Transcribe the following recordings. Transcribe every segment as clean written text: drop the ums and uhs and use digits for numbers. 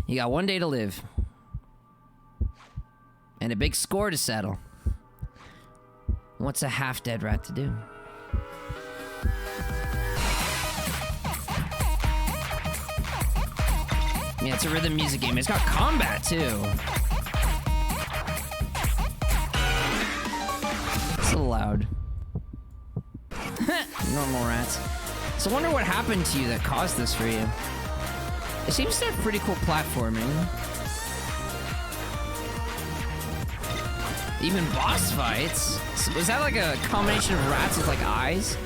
You got one day to live. And a big score to settle. What's a half-dead rat to do? Yeah, it's a rhythm music game. It's got combat, too. It's a little loud. Normal rats. So I wonder what happened to you that caused this for you. It seems to have pretty cool platforming. Even boss fights. Was that like a combination of rats with like eyes?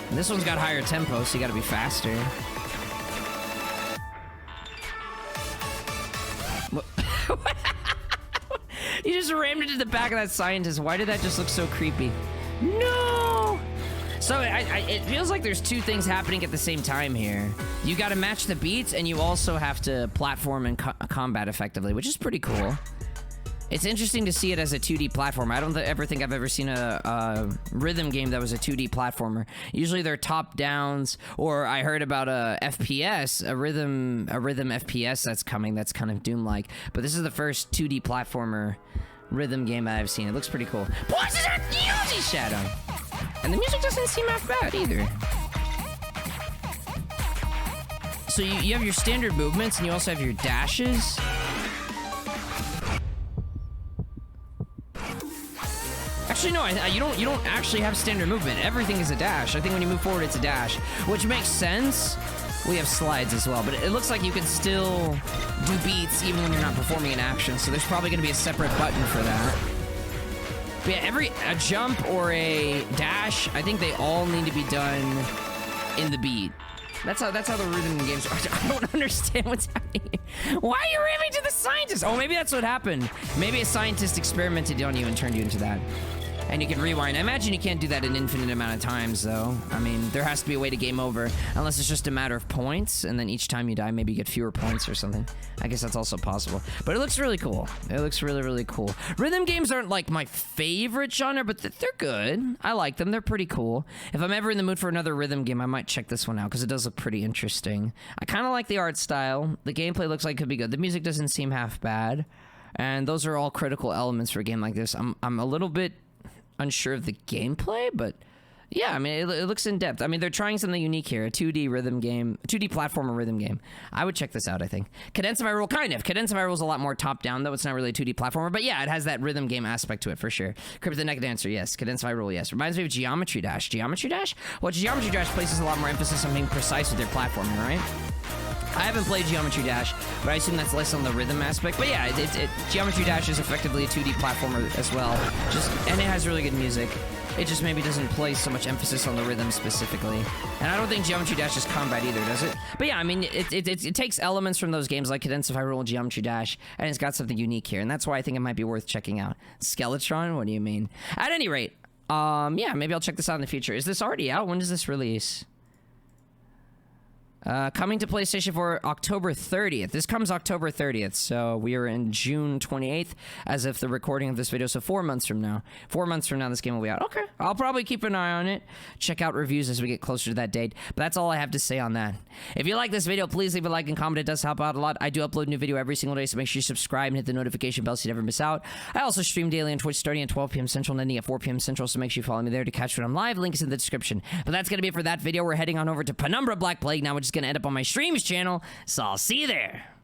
And this one's got higher tempo, so you gotta be faster. You just rammed into the back of that scientist. Why did that just look so creepy? No! So it feels like there's two things happening at the same time here. You gotta match the beats, and you also have to platform and combat effectively, which is pretty cool. It's interesting to see it as a 2D platformer. I don't ever think I've ever seen a rhythm game that was a 2D platformer. Usually they're top downs, or I heard about a FPS, a rhythm FPS that's coming that's kind of Doom-like. But this is the first 2D platformer rhythm game that I've seen. It looks pretty cool. What is that music, Shadow? And the music doesn't seem half bad either. So you have your standard movements, and you also have your dashes. Actually, no, you don't actually have standard movement. Everything is a dash. I think when you move forward, it's a dash, which makes sense. We have slides as well, but it looks like you can still do beats even when you're not performing an action, so there's probably going to be a separate button for that. But yeah, a jump or a dash, I think they all need to be done in the beat. That's how the rhythm games are. I don't understand what's happening. Why are you ramming to the scientist? Oh, maybe that's what happened. Maybe a scientist experimented on you and turned you into that. And you can rewind. I imagine you can't do that an infinite amount of times, though. I mean, there has to be a way to game over, unless it's just a matter of points, and then each time you die, maybe you get fewer points or something. I guess that's also possible. But it looks really cool. It looks really, really cool. Rhythm games aren't, like, my favorite genre, but they're good. I like them. They're pretty cool. If I'm ever in the mood for another rhythm game, I might check this one out, because it does look pretty interesting. I kind of like the art style. The gameplay looks like it could be good. The music doesn't seem half bad. And those are all critical elements for a game like this. I'm a little bit unsure of the gameplay, but yeah, I mean, it looks in depth. I mean, they're trying something unique here, a 2D rhythm game, 2D platformer rhythm game. I would check this out, I think. Cadensify Rule, kind of. Cadensify Rule is a lot more top-down, though. It's not really a 2D platformer, but yeah, it has that rhythm game aspect to it, for sure. Crypt the Neck Dancer, yes. Cadensify Rule, yes. Reminds me of Geometry Dash. Geometry Dash? Well, Geometry Dash places a lot more emphasis on being precise with their platforming, right? I haven't played Geometry Dash, but I assume that's less on the rhythm aspect. But yeah, Geometry Dash is effectively a 2D platformer as well. And it has really good music. It just maybe doesn't place so much emphasis on the rhythm specifically. And I don't think Geometry Dash is combat either, does it? But yeah, I mean, it takes elements from those games like Cadensify Rule and Geometry Dash, and it's got something unique here. And that's why I think it might be worth checking out. Skeletron? What do you mean? At any rate, yeah, maybe I'll check this out in the future. Is this already out? When does this release? Coming to PlayStation 4 October 30th. This comes October 30th, so we are in June 28th as of the recording of this video, so 4 months from now. 4 months from now, this game will be out. Okay, I'll probably keep an eye on it. Check out reviews as we get closer to that date, but that's all I have to say on that. If you like this video, please leave a like and comment. It does help out a lot. I do upload a new video every single day, so make sure you subscribe and hit the notification bell so you never miss out. I also stream daily on Twitch starting at 12 p.m. Central and ending at 4 p.m. Central, so make sure you follow me there to catch when I'm live. Link is in the description. But that's going to be it for that video. We're heading on over to Penumbra Black Plague now, which is going to end up on my streams channel, so I'll see you there.